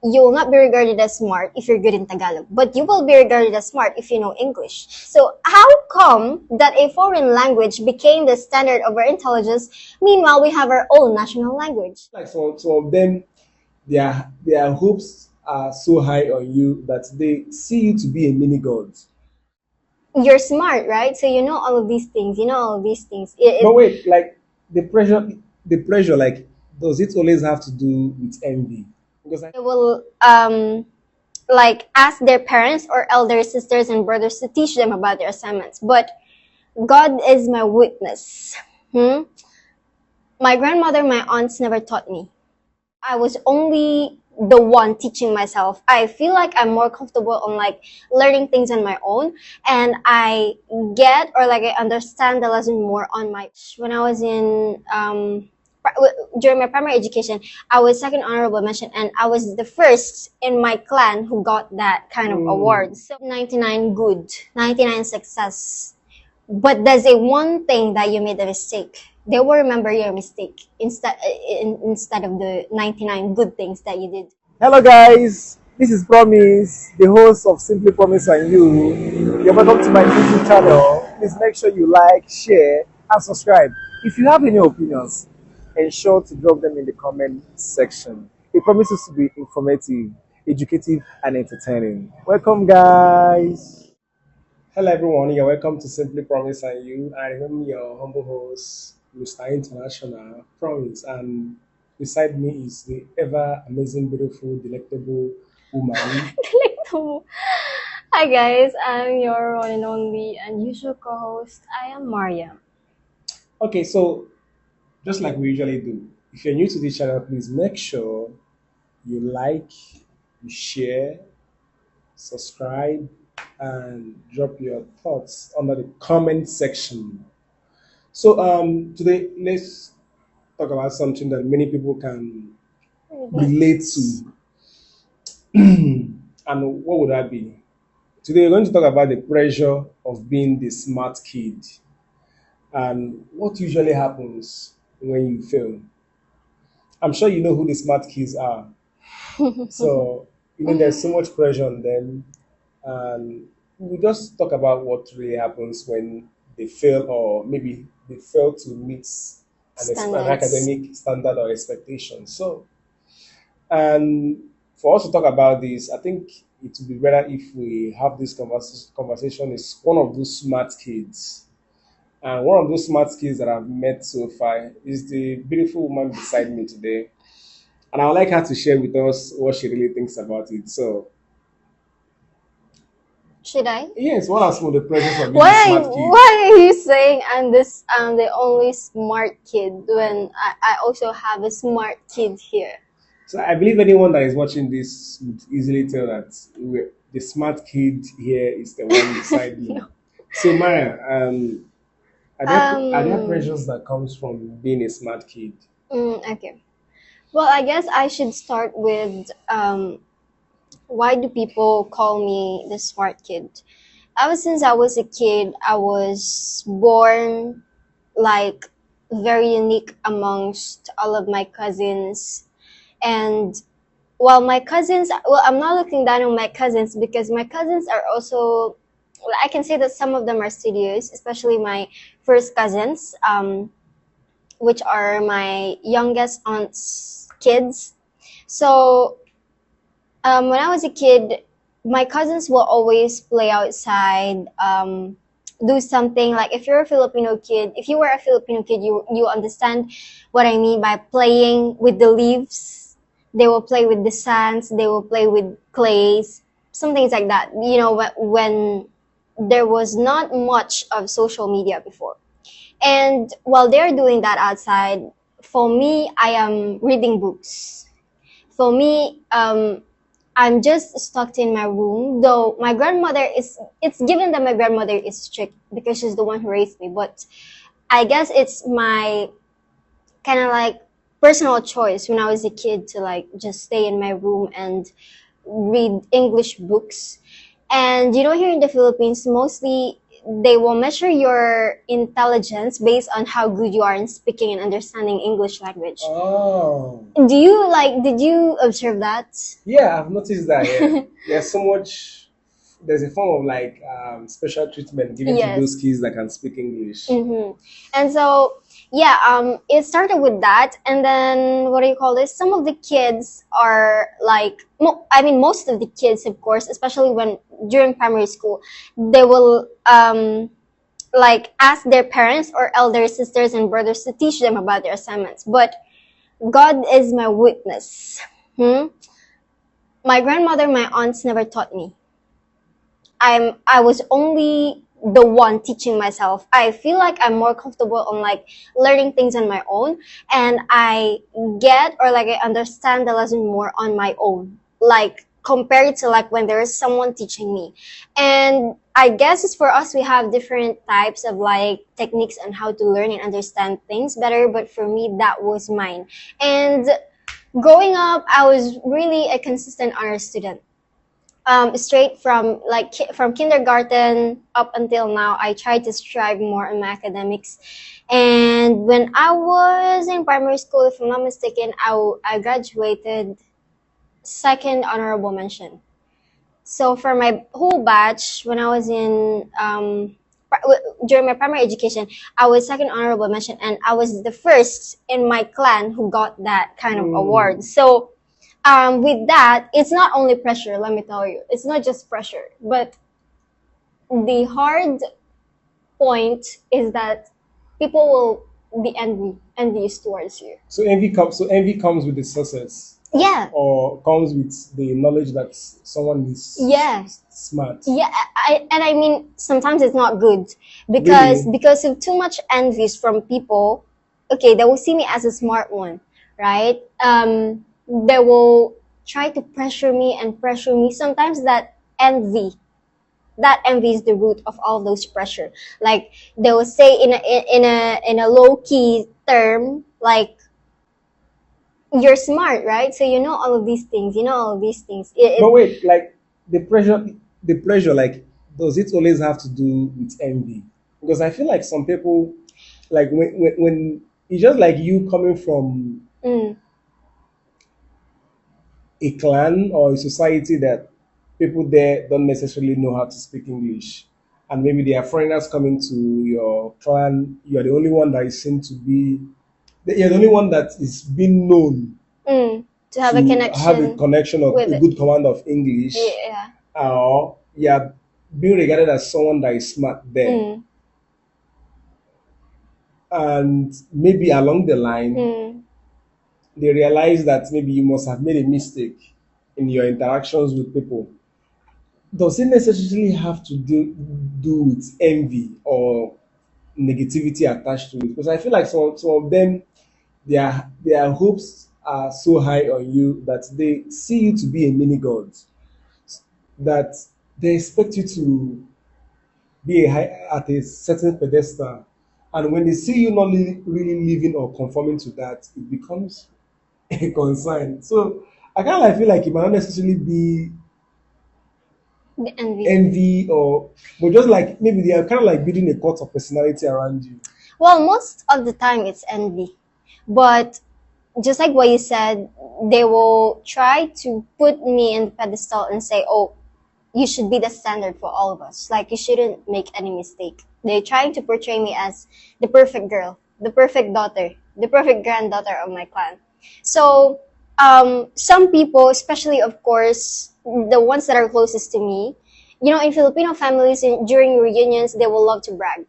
you will not be regarded as smart if you're good in Tagalog, but you will be regarded as smart if you know English. So how come that a foreign language became the standard of our intelligence? Meanwhile, we have our own national language. Like some of them, their hopes are so high on you that they see you to be a mini god. You're smart, right? So you know all of these things. You know all of these things. But wait, like the pressure, like, does it always have to do with envy? Because They will like ask their parents or elder sisters and brothers to teach them about their assignments. But God is my witness. Hmm? My grandmother, my aunts never taught me. I was only the one teaching myself. I feel like I'm more comfortable on like learning things on my own, and I get or like I understand the lesson more on my. When I was in during my primary education, I was second honorable mention, and I was the first in my clan who got that kind of award. So 99 good, 99 success. But there's a one thing that you made a mistake. They will remember your mistake instead of the 99 good things that you did. hello guys, this is Promise, the host of Simply Promise and You. You're welcome to my YouTube channel. Please make sure you like, share, and subscribe. If you have any opinions, ensure to drop them in the comment section. It promises to be informative, educative, and entertaining. Welcome, guys. Hello, everyone. You're welcome to Simply Promise and You. I am your humble host, Mr. International Promise, and beside me is the ever amazing, beautiful, delectable woman. Hi guys, I'm your one and only and usual co-host. I am Maria. Okay, so just like we usually do, if you're new to this channel, please make sure you like, you share, subscribe, and drop your thoughts under the comment section. So today let's talk about something that many people can relate to. And what would that be? Today we're going to talk about the pressure of being the smart kid and what usually happens when you fail. I'm sure you know who the smart kids are. So, there's so much pressure on them. And we just talk about what really happens when they fail, or maybe they fail to meet an Standards. academic standard or expectation. So, and for us to talk about this, I think it would be better if we have this conversation is one of those smart kids. And one of those smart kids that I've met so far is the beautiful woman beside me today. And I would like her to share with us what she really thinks about it. So, Should I? yes, what are some of the pressures of being a Why smart kid? why are you saying I'm the only smart kid when I also have a smart kid here? So I believe anyone that is watching this would easily tell that the smart kid here is the one beside me. So Maya, are there Um pressures that comes from being a smart kid? okay. Well, I guess I should start with why do people call me the smart kid? Ever since I was a kid, I was born like very unique amongst all of my cousins. And while my cousins, well, I'm not looking down on my cousins because my cousins are also, well, I can say that some of them are studious, especially my first cousins, which are my youngest aunt's kids. So when I was a kid, my cousins will always play outside, do something like if you're a Filipino kid, if you were a Filipino kid, you understand what I mean by playing with the leaves. They will play with the sands. They will play with clays, some things like that. You know, when there was not much of social media before. And while they're doing that outside, for me, I am reading books. For me, I'm just stuck in my room. Though my grandmother is, it's given that my grandmother is strict because she's the one who raised me. But I guess it's my kind of like personal choice when I was a kid to like just stay in my room and read English books. And you know, here in the Philippines, mostly they will measure your intelligence based on how good you are in speaking and understanding English language. Oh. Did you observe that? Yeah, I've noticed that. Yeah, there's so much. There's a form of like special treatment given to those Yes. kids that can speak English. And so, yeah, it started with that, and then what do you call this? Some of the kids are like, I mean, most of the kids, of course, especially when during primary school, they will like ask their parents or elder sisters and brothers to teach them about their assignments. But God is my witness. My grandmother, my aunts never taught me. I was only the one teaching myself. I feel like I'm more comfortable on like learning things on my own, and I get or like I understand the lesson more on my own. Like compared to like when there is someone teaching me. And I guess it's for us we have different types of like techniques on how to learn and understand things better, but for me that was mine. And growing up, I was really a consistent honor student. Straight from like from kindergarten up until now, I tried to strive more on my academics. And when I was in primary school, if I'm not mistaken, I graduated second honorable mention. So for my whole batch, when I was in during my primary education, I was second honorable mention, and I was the first in my clan who got that kind of award. So with that, it's not only pressure. Let me tell you, it's not just pressure, but the hard point is that people will be envious towards you. So envy comes. So envy comes with the success, Yeah. or comes with the knowledge that someone is Yeah. smart. Yeah, I mean sometimes it's not good because Really? because of too much envies from people. Okay, they will see me as a smart one, right? They will try to pressure me and pressure me. Sometimes that envy is the root of all those pressure. Like they will say in a low key term, like you're smart, right? So you know all of these things. You know all of these things. But wait, like the pleasure, like does it always have to do with envy? Because I feel like some people, like when it's just like you coming from Mm, a clan or a society that people there don't necessarily know how to speak English. And maybe there are foreigners coming to your clan. You're the only one that is seen to be, you're the only one that is being known to have a to have a connection connection of with a it. good command of English, Yeah. or you're being regarded as someone that is smart there. Mm, And maybe along the line, mm. they realize that maybe you must have made a mistake in your interactions with people. Does it necessarily have to do with envy or negativity attached to it? Because I feel like some of them, their hopes are so high on you that they see you to be a mini god, that they expect you to be at a certain pedestal. And when they see you not really living or conforming to that, it becomes a concern. So I kind of like feel like it might not necessarily be The envy. envy, or but just like maybe they are kind of like building a cult of personality around you. Well, most of the time it's envy. But just like what you said, they will try to put me in the pedestal and say, oh, you should be the standard for all of us. Like, you shouldn't make any mistake. They're trying to portray me as the perfect girl, the perfect daughter, the perfect granddaughter of my clan. So, some people, especially, of course, the ones that are closest to me, you know, in Filipino families, during reunions, they will love to brag.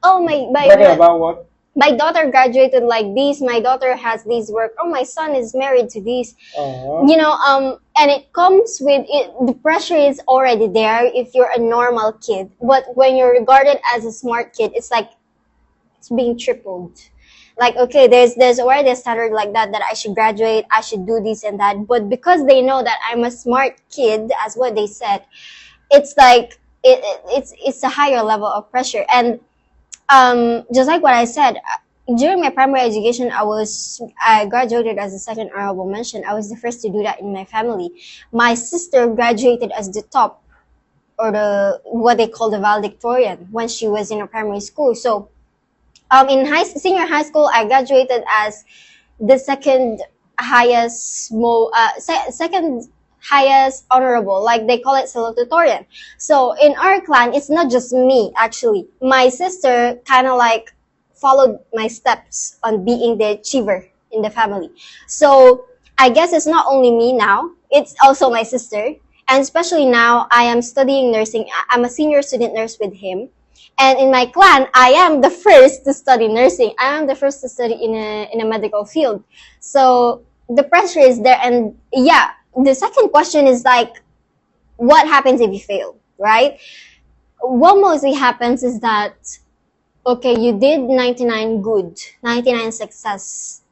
Oh, Bragging about what? my daughter graduated like this, my daughter has this work, oh my son is married to this, you know, and it comes with it, the pressure is already there if you're a normal kid, but when you're regarded as a smart kid, it's like it's being tripled. Like, okay, there's already a standard like that I should graduate, I should do this and that, but because they know that I'm a smart kid, as what they said, it's like it's a higher level of pressure. And just like what I said, during my primary education, I graduated as a second honorable mention. I was the first to do that in my family. My sister graduated as the top. the what they call the valedictorian when she was in a primary school. So in senior high school, I graduated as the second highest honorable, like they call it salutatorian. So in our clan, it's not just me actually. My sister kind of like followed my steps on being the achiever in the family. So I guess it's not only me now, it's also my sister. And especially now, I am studying nursing. I'm a senior student nurse with him. And in my clan, I am the first to study nursing. I am the first to study in a medical field. So the pressure is there. And yeah, the second question is like, what happens if you fail, right? What mostly happens is that, okay, you did 99 good, 99 success,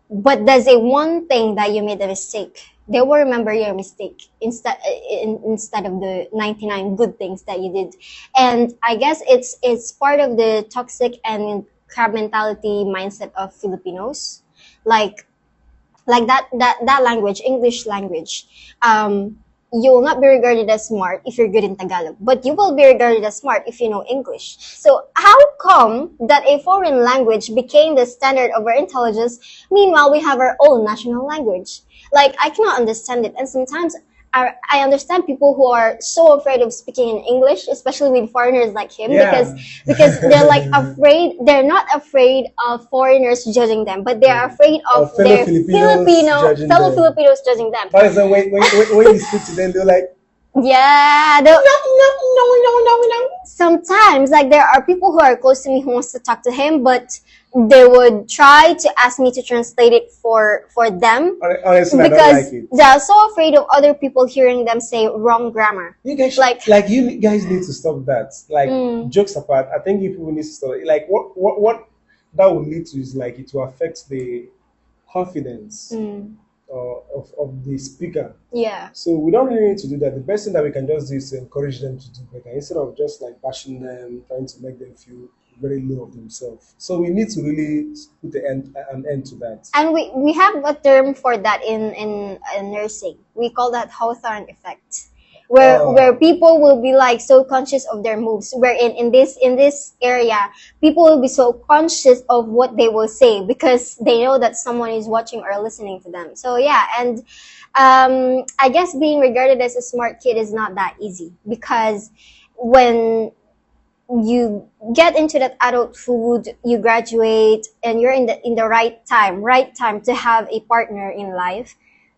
but there's a one thing that you made a mistake. They will remember your mistake instead of the 99 good things that you did. And I guess it's part of the toxic and crab mentality mindset of Filipinos. Like that language, English language. You will not be regarded as smart if you're good in Tagalog, but you will be regarded as smart if you know English. So how come that a foreign language became the standard of our intelligence? Meanwhile, we have our own national language. Like, I cannot understand it. And sometimes I understand people who are so afraid of speaking in English, especially with foreigners like him, Yeah. because they're like afraid. They're not afraid of foreigners judging them, but they are afraid of fellow their Filipinos judging fellow them. Filipinos judging them. For example, when you speak to them, they're like, Yeah, no, no. sometimes like there are people who are close to me who wants to talk to him, but they would try to ask me to translate it for them Honestly, I don't because like it. they're so afraid of other people hearing them say wrong grammar. You guys, Like- you guys need to stop that. Like, jokes apart, I think you people need to stop it. Like, what that will lead to is like it will affect the confidence of the speaker. Yeah. So we don't really need to do that. The best thing that we can just do is to encourage them to do better instead of just like bashing them, trying to make them feel very low of themselves. So we need to really put an end to that. And we have a term for that in nursing. We call that Hawthorne effect. Where people will be like so conscious of their moves. Where in this area, people will be so conscious of what they will say because they know that someone is watching or listening to them. So yeah, and I guess being regarded as a smart kid is not that easy because when you get into that adulthood, you graduate, and you're in the right time to have a partner in life,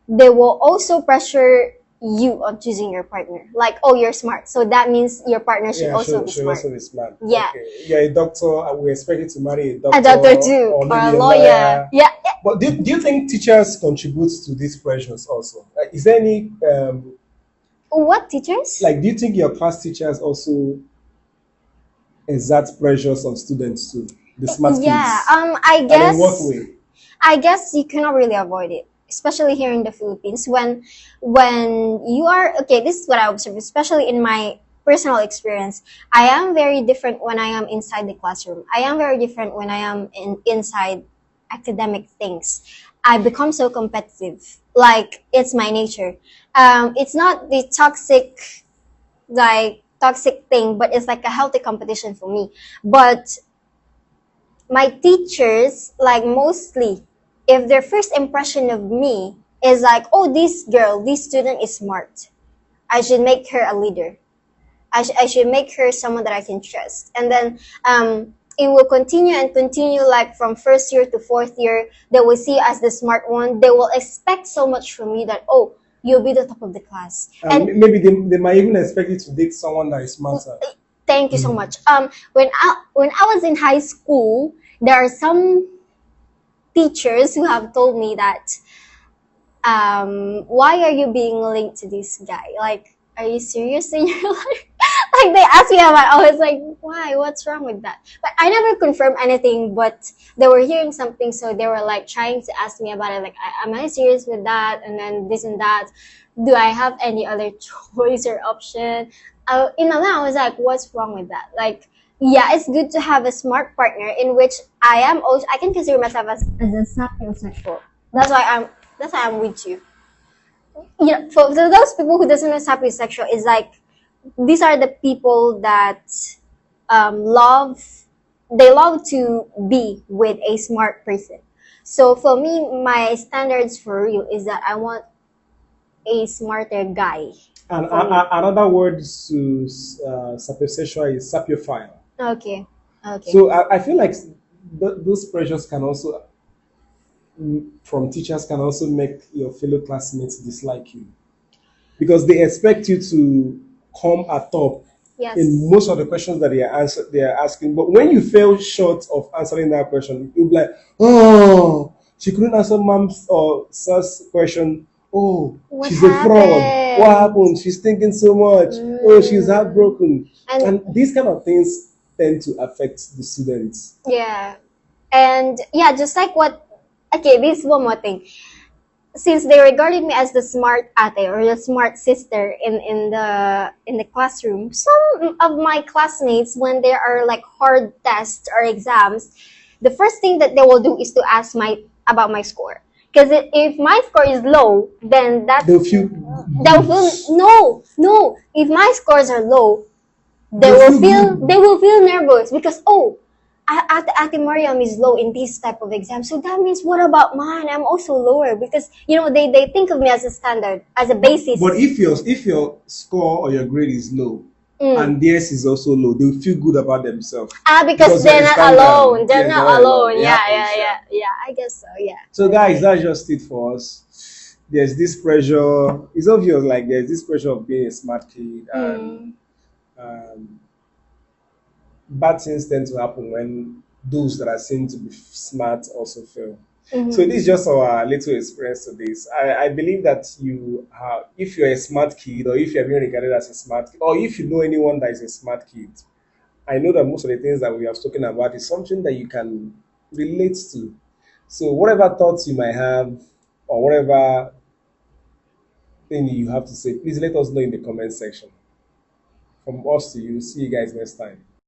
they will also pressure you on choosing your partner. Like, oh, you're smart, so that means your partner should also be smart. Also be smart. Yeah. Okay. You're a doctor, and we expect you to marry a doctor. A doctor too, or maybe a lawyer. Yeah. But do you think teachers contribute to these pressures also? Like, is there any What teachers? like, do you think your class teachers also exert pressures on students too? The smart kids. Yeah. And in what way? I guess you cannot really avoid it, especially here in the Philippines. When you are okay, this is what I observe, especially in my personal experience. I am very different when I am inside the classroom. I am very different when I am inside academic things. I become so competitive. Like, it's my nature. It's not the toxic thing, but it's like a healthy competition for me. But my teachers, like, mostly, if their first impression of me is like, oh, this student is smart, I should make her a leader. I should make her someone that I can trust. And then it will continue and continue, like from first year to fourth year, they will see as the smart one. They will expect so much from me that, oh, you'll be the top of the class. And maybe they might even expect you to date someone that is smarter. Thank you so much. When I was in high school, there are some teachers who have told me that, why are you being linked to this guy? Like, are you serious in your life? Like, they asked me about, I was like, why? What's wrong with that? But I never confirmed anything, but they were hearing something, so they were like trying to ask me about it. Like, am I serious with that? And then this and that. Do I have any other choice or option? In my mind, I was like, what's wrong with that? Like, yeah, it's good to have a smart partner in which I can consider myself as a sapiosexual. That's why I'm with you. You know, for those people who doesn't know sapiosexual, is like these are the people that love they love to be with a smart person. So for me, my standards for real is that I want a smarter guy And for me. another word to sapiosexual is sapiophile. Okay. Okay. So I feel like those pressures can also, from teachers, can also make your fellow classmates dislike you because they expect you to come at top in Yes. most of the questions that they are asking. But when you fail short of answering that question, you'll be like, oh, she couldn't answer mom's or sir's question. Oh, What she's a fraud. What happened? happened? She's thinking so much. Oh, she's Mm. heartbroken. And And these kind of things tend to affect the students. yeah. And yeah, just like what, okay, this is one more thing. Since they regarded me as the smart ate or the smart sister in the classroom, some of my classmates, when there are like hard tests or exams, the first thing that they will do is to ask my about my score. Because if my score is low, then They'll feel they'll good. feel no. If my scores are low, They'll feel they good. will feel nervous because oh, Ate Mariam is low in this type of exam, so that means what about mine? I'm also lower because they think of me as a standard, as a basis. But if your score or your grade is low Mm. and theirs is also low, they'll feel good about themselves Because because you're they're a not standard. alone. They're Yes, they're not not alone. alone. It Yeah, happens, yeah, yeah. yeah, yeah. I guess so. Yeah. So guys, that's just it for us. There's this pressure. It's obvious, like there's this pressure of being a smart kid, and Mm. um, bad things tend to happen when those that are seen to be smart also fail. So Mm-hmm. this is just our little experience to this. I believe that you have, if you're a smart kid, or if you're being regarded as a smart kid, or if you know anyone that is a smart kid, I know that most of the things that we have spoken about is something that you can relate to. So whatever thoughts you might have, or whatever thing you have to say, please let us know in the comment section. From us to you. See you guys next time.